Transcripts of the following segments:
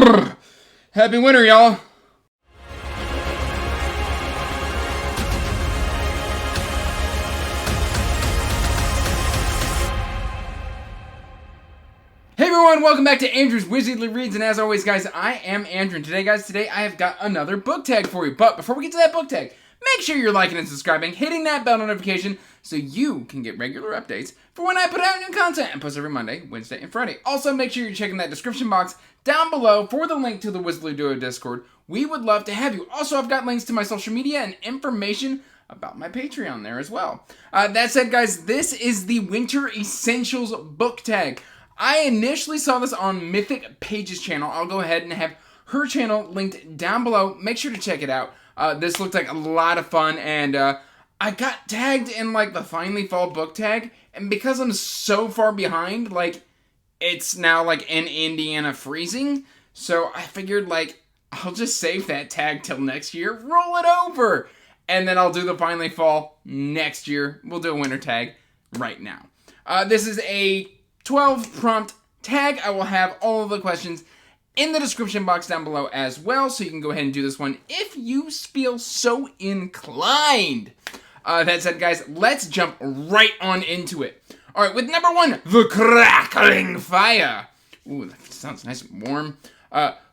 Happy winter, y'all. Hey everyone, welcome back to Andrew's Wizardly Reads, and as always, guys, I am Andrew, and today I have got another book tag for you. But before we get to that book tag, make sure you're liking and subscribing, hitting that bell notification, so you can get regular updates for when I put out new content and post every Monday, Wednesday, and Friday. Also, make sure you're checking that description box down below for the link to the Wizardly Duo Discord. We would love to have you. Also, I've got links to my social media and information about my Patreon there as well. That said, guys, this is the Winter Essentials book tag. I initially saw this on Mythic Page's channel. I'll go ahead and have her channel linked down below. Make sure to check it out. This looked like a lot of fun, and I got tagged in like the Finally Fall book tag, and because I'm so far behind, like it's now like in Indiana freezing, so I figured like I'll just save that tag till next year, roll it over, and then I'll do the Finally Fall next year. We'll do a winter tag right now. This is a 12 prompt tag. I will have all of the questions in the description box down below as well, so you can go ahead and do this one if you feel so inclined. That said, guys, let's jump right on into it. All right, with number 1, the crackling fire. Ooh, that sounds nice and warm.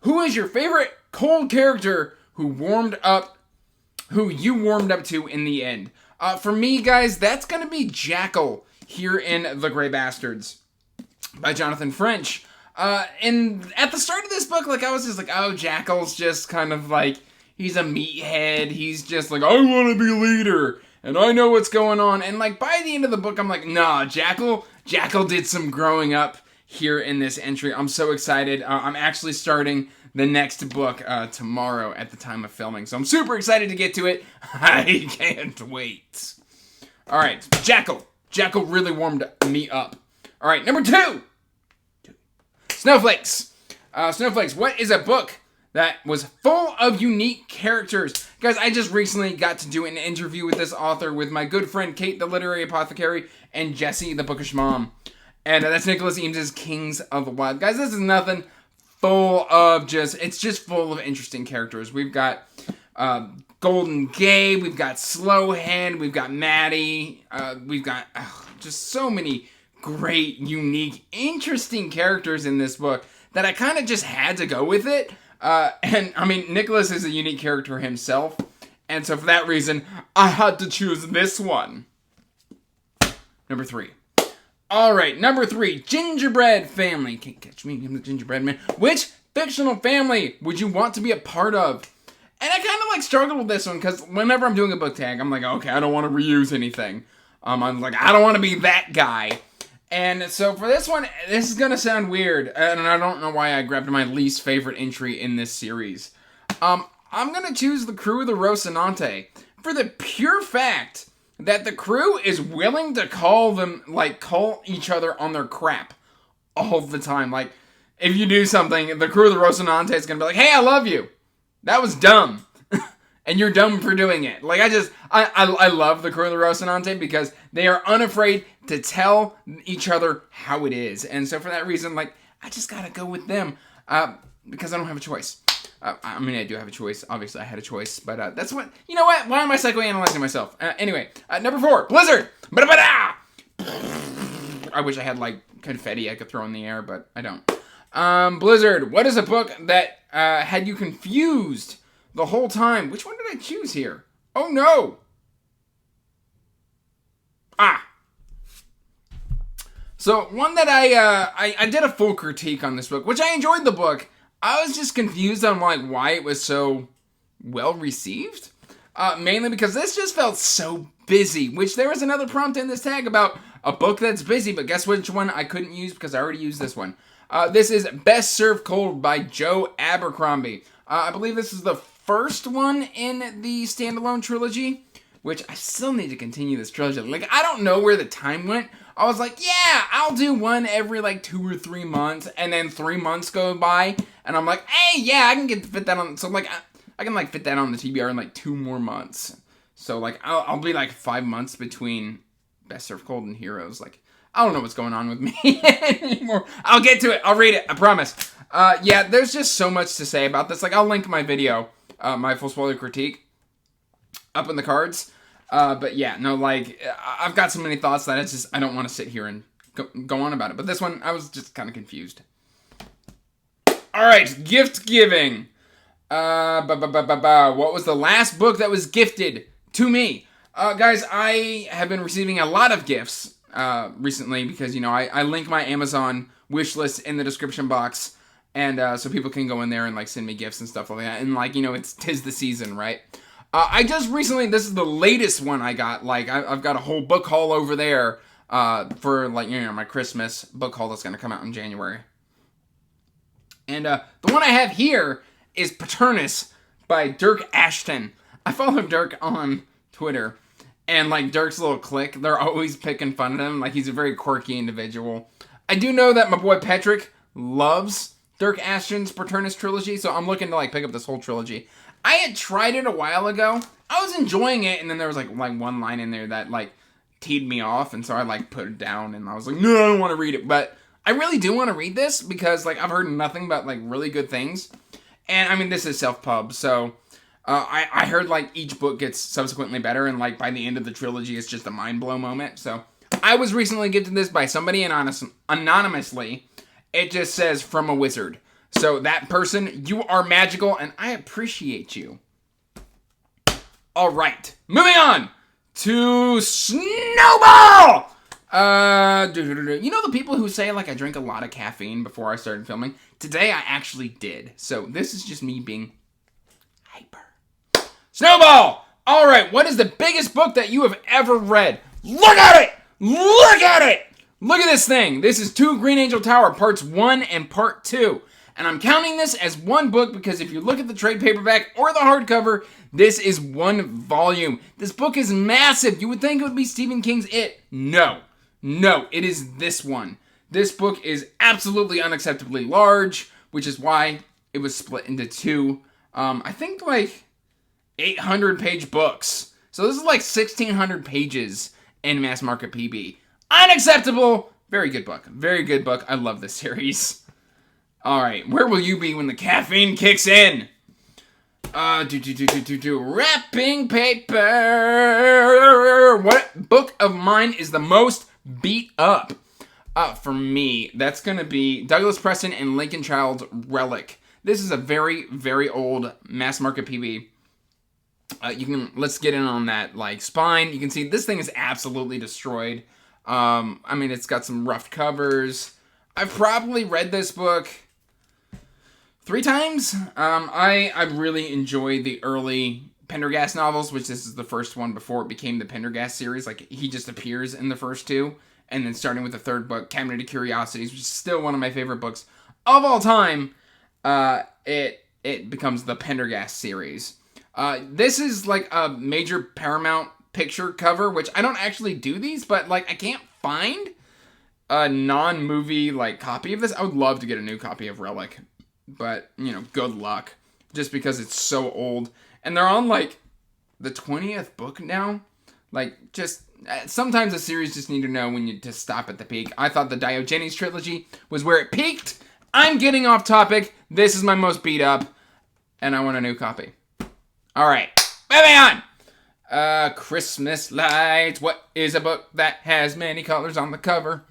Who is your favorite cold character who you warmed up to in the end? For me, guys, that's gonna be Jackal here in The Grey Bastards by Jonathan French. And at the start of this book, like, I was just like, oh, Jackal's just kind of like, he's a meathead. He's just like, I want to be leader, and I know what's going on. And like, by the end of the book, I'm like, nah, Jackal did some growing up here in this entry. I'm so excited. I'm actually starting the next book tomorrow at the time of filming, so I'm super excited to get to it. I can't wait. All right, Jackal really warmed me up. All right, number 2. Snowflakes. Snowflakes, what is a book that was full of unique characters? Guys, I just recently got to do an interview with this author with my good friend Kate, the literary apothecary, and Jessie, the bookish mom. And that's Nicholas Eames's Kings of the Wild. Guys, this is nothing full of it's just full of interesting characters. We've got Golden Gay, we've got Slowhand, we've got Maddie, we've got just so many great, unique, interesting characters in this book that I kind of just had to go with it. And I mean, Nicholas is a unique character himself, and so for that reason, I had to choose this one. Number 3. All right, number 3, Gingerbread Family. Can't catch me, I'm the Gingerbread Man. Which fictional family would you want to be a part of? And I kind of like struggled with this one because whenever I'm doing a book tag, I'm like, okay, I don't want to reuse anything. I'm like, I don't want to be that guy. And so for this one, this is going to sound weird, and I don't know why I grabbed my least favorite entry in this series. I'm going to choose the crew of the Rocinante for the pure fact that the crew is willing to call each other on their crap all the time. Like, if you do something, the crew of the Rocinante is going to be like, hey, I love you. That was dumb. And you're dumb for doing it. Like, I love the crew of the Rocinante because they are unafraid to tell each other how it is. And so for that reason, like, I just gotta go with them because I don't have a choice. I mean, I do have a choice. Obviously, I had a choice, but that's what, you know what? Why am I psychoanalyzing myself? Anyway, number 4, Blizzard. Ba-da-ba-da! I wish I had, like, confetti I could throw in the air, but I don't. Blizzard, what is a book that had you confused the whole time? Which one did I choose here? Oh, no. So, one that I did a full critique on this book, which I enjoyed the book. I was just confused on, like, why it was so well received. Mainly because this just felt so busy, which there was another prompt in this tag about a book that's busy, but guess which one I couldn't use because I already used this one. This is Best Served Cold by Joe Abercrombie. I believe this is the first one in the standalone trilogy, which I still need to continue this trilogy. Like, I don't know where the time went. I was like, yeah, I'll do one every, like, 2 or 3 months, and then 3 months go by, and I'm like, hey, yeah, I can fit that on, so, like, I can, like, fit that on the TBR in, like, 2 more months. So, like, I'll be, like, 5 months between Best Served Cold and Heroes. Like, I don't know what's going on with me anymore. I'll get to it. I'll read it. I promise. Yeah, there's just so much to say about this. Like, I'll link my video, my full spoiler critique, up in the cards. But yeah, no, like, I've got so many thoughts that it's just, I don't want to sit here and go on about it. But this one, I was just kind of confused. Alright, gift giving. What was the last book that was gifted to me? Guys, I have been receiving a lot of gifts recently because, you know, I link my Amazon wish list in the description box, and so people can go in there and, like, send me gifts and stuff like that, and, like, you know, tis the season, right? I just recently, this is the latest one I got, like, I've got a whole book haul over there for, like, you know, my Christmas book haul that's going to come out in January. And the one I have here is Paternus by Dirk Ashton. I follow Dirk on Twitter, and, like, Dirk's little clique, they're always picking fun at him. Like, he's a very quirky individual. I do know that my boy Patrick loves Dirk Ashton's Paternus trilogy, so I'm looking to, like, pick up this whole trilogy. I had tried it a while ago. I was enjoying it, and then there was, like one line in there that, like, teed me off, and so I, like, put it down, and I was like, no, I don't want to read it. But I really do want to read this, because, like, I've heard nothing but, like, really good things. And, I mean, this is self-pub, so I heard, like, each book gets subsequently better, and, like, by the end of the trilogy, it's just a mind-blow moment. So I was recently gifted this by somebody anonymously. It just says, from a wizard. So that person, you are magical, and I appreciate you. All right, moving on to Snowball! You know the people who say, like, I drink a lot of caffeine before I started filming? Today, I actually did. So this is just me being hyper. Snowball! All right, what is the biggest book that you have ever read? Look at it! Look at it! Look at this thing. This is 2 Green Angel Tower, parts 1 and part 2. And I'm counting this as one book because if you look at the trade paperback or the hardcover, this is one volume. This book is massive. You would think it would be Stephen King's It. No, it is this one. This book is absolutely unacceptably large, which is why it was split into 2, I think, like, 800-page books. So this is like 1,600 pages in mass market PB. Unacceptable. Very good book. Very good book. I love this series. All right, where will you be when the caffeine kicks in? Wrapping paper. What book of mine is the most beat up? For me, that's gonna be Douglas Preston and Lincoln Child's Relic. This is a very, very old mass market PB. Let's get in on that, like, spine. You can see this thing is absolutely destroyed. I mean, it's got some rough covers. I've probably read this book 3 times. I really enjoy the early Pendergast novels, which this is the first one before it became the Pendergast series. Like, he just appears in the first 2, and then starting with the 3rd book, Cabinet of Curiosities, which is still one of my favorite books of all time, it becomes the Pendergast series. This is, like, a major Paramount picture cover, which I don't actually do these, but, like, I can't find a non-movie, like, copy of this. I would love to get a new copy of Relic, but, you know, good luck, just because it's so old. And they're on, like, the 20th book now. Like, just, sometimes a series just need to know when to stop at the peak. I thought the Diogenes trilogy was where it peaked. I'm getting off topic. This is my most beat up, and I want a new copy. All right, moving on. Christmas Lights. What is a book that has many colors on the cover?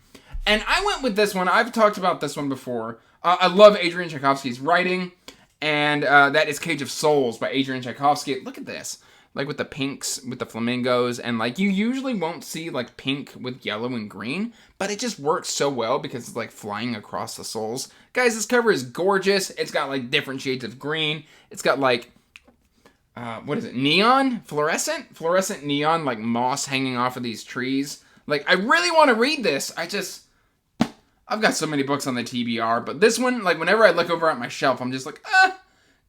And I went with this one. I've talked about this one before. I love Adrian Tchaikovsky's writing, and that is Cage of Souls by Adrian Tchaikovsky. Look at this. Like, with the pinks, with the flamingos, and, like, you usually won't see, like, pink with yellow and green, but it just works so well because it's, like, flying across the souls. Guys, this cover is gorgeous. It's got, like, different shades of green. It's got, like, what is it, neon? Fluorescent neon, like, moss hanging off of these trees. Like, I really want to read this. I've got so many books on the TBR, but this one, like, whenever I look over at my shelf, I'm just like,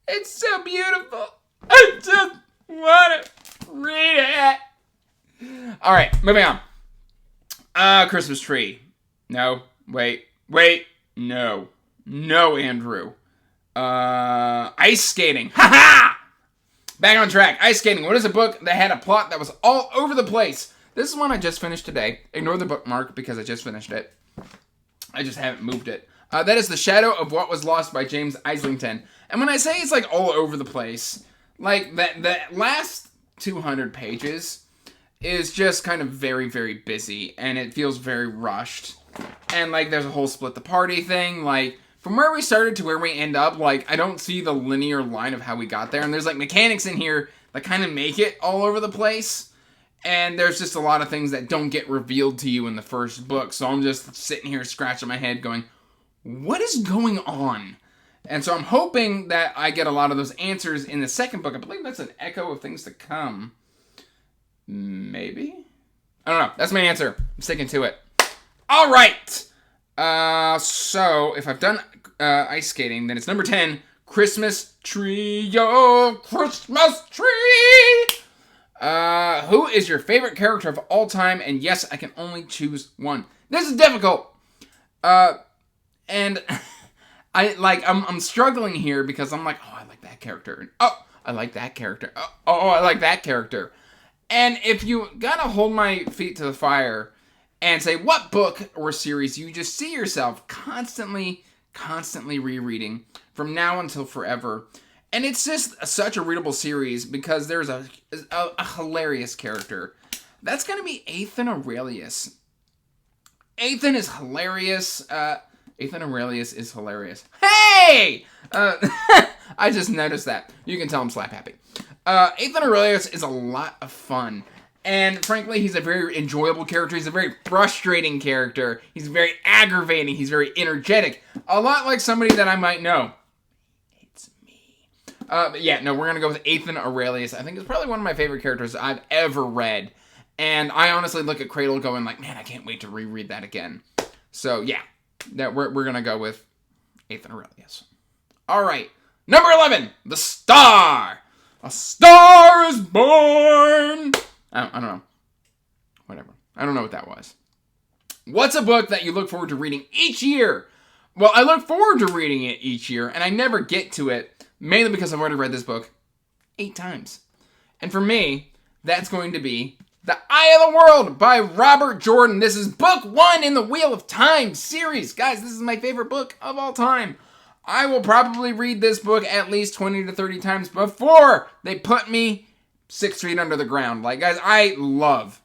it's so beautiful. I just want to read it. All right, moving on. Christmas tree. No, wait, no, Andrew. Ice skating. Ha-ha! Back on track. Ice skating. What is a book that had a plot that was all over the place? This is one I just finished today. Ignore the bookmark because I just finished it. I just haven't moved it. That is The Shadow of What Was Lost by James Islington. And when I say it's like all over the place, like that last 200 pages is just kind of very, very busy, and it feels very rushed. And like there's a whole split the party thing. Like from where we started to where we end up, like I don't see the linear line of how we got there. And there's like mechanics in here that kind of make it all over the place. And there's just a lot of things that don't get revealed to you in the first book. So I'm just sitting here scratching my head going, what is going on? And so I'm hoping that I get a lot of those answers in the second book. I believe that's an echo of things to come. Maybe? I don't know. That's my answer. I'm sticking to it. All right. So if I've done ice skating, then it's number 10, Christmas Tree, oh, Christmas Tree. Who is your favorite character of all time? And yes, I can only choose one. This is difficult. And I'm struggling here because I'm like, oh, I like that character. Oh, I like that character. Oh, I like that character. And if you gotta hold my feet to the fire and say what book or series you just see yourself constantly rereading from now until forever. And it's just such a readable series because there's a hilarious character. That's gonna be Ethan Aurelius. Ethan is hilarious. Ethan Aurelius is hilarious. Hey! I just noticed that. You can tell I'm slap happy. Ethan Aurelius is a lot of fun. And frankly, he's a very enjoyable character. He's a very frustrating character. He's very aggravating. He's very energetic. A lot like somebody that I might know. It's me. But yeah, no, we're going to go with Ethan Aurelius. I think it's probably one of my favorite characters I've ever read. And I honestly look at Cradle going like, man, I can't wait to reread that again. So yeah, we're going to go with Ethan Aurelius. All right. Number 11, The Star. A Star is Born. I don't know. Whatever. I don't know what that was. What's a book that you look forward to reading each year? Well, I look forward to reading it each year, and I never get to it, mainly because I've already read this book 8 times. And for me, that's going to be The Eye of the World by Robert Jordan. This is book 1 in the Wheel of Time series. Guys, this is my favorite book of all time. I will probably read this book at least 20 to 30 times before they put me 6 feet under the ground. Like, guys, I love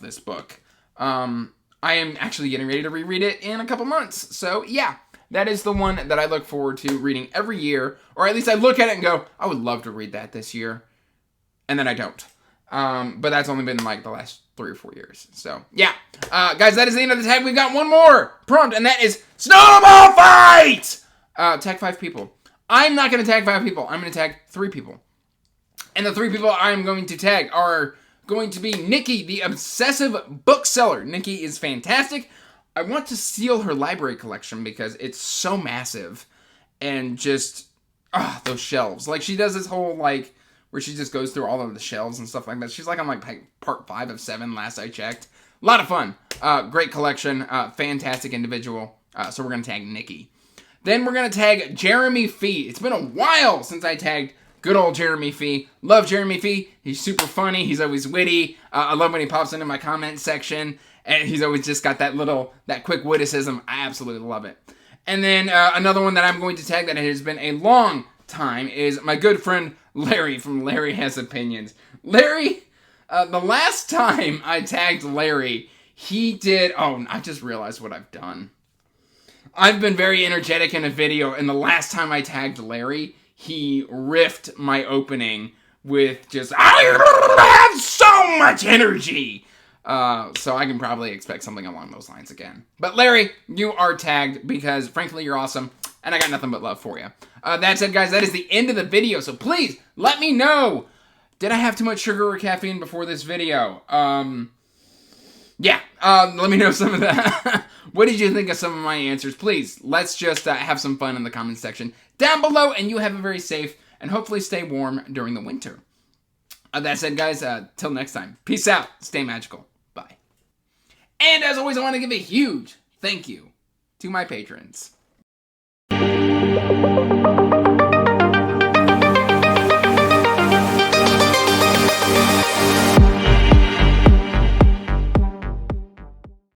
this book. I am actually getting ready to reread it in a couple months. So, yeah, that is the one that I look forward to reading every year. Or at least I look at it and go, I would love to read that this year. And then I don't. But that's only been like the last 3 or 4 years. So, yeah. Guys, that is the end of the tag. We've got one more prompt, and that is Snowball Fight! Tag 5 people. I'm not going to tag 5 people. I'm going to tag 3 people. And the 3 people I'm going to tag are going to be Nikki, the obsessive bookseller. Nikki is fantastic. I want to steal her library collection because it's so massive. And just, those shelves. Like, she does this whole, like, where she just goes through all of the shelves and stuff like that. She's like on, like, part 5 of 7 last I checked. A lot of fun. Great collection. Fantastic individual. So we're going to tag Nikki. Then we're going to tag Jeremy Fee. It's been a while since I tagged good old Jeremy Fee. Love Jeremy Fee. He's super funny. He's always witty. I love when he pops into my comment section. And he's always just got that quick witticism. I absolutely love it. And then another one that I'm going to tag that has been a long time is my good friend Larry from Larry Has Opinions. Larry, the last time I tagged Larry, he did... Oh, I just realized what I've done. I've been very energetic in a video, and the last time I tagged Larry, he riffed my opening with just, I have so much energy! So I can probably expect something along those lines again. But Larry, you are tagged because, frankly, you're awesome, and I got nothing but love for you. That said, guys, that is the end of the video, so please, let me know. Did I have too much sugar or caffeine before this video? Yeah, let me know some of that. What did you think of some of my answers? Please, let's just have some fun in the comments section down below, and you have a very safe and hopefully stay warm during the winter. That said, guys, till next time, peace out, stay magical, bye. And as always, I want to give a huge thank you to my patrons.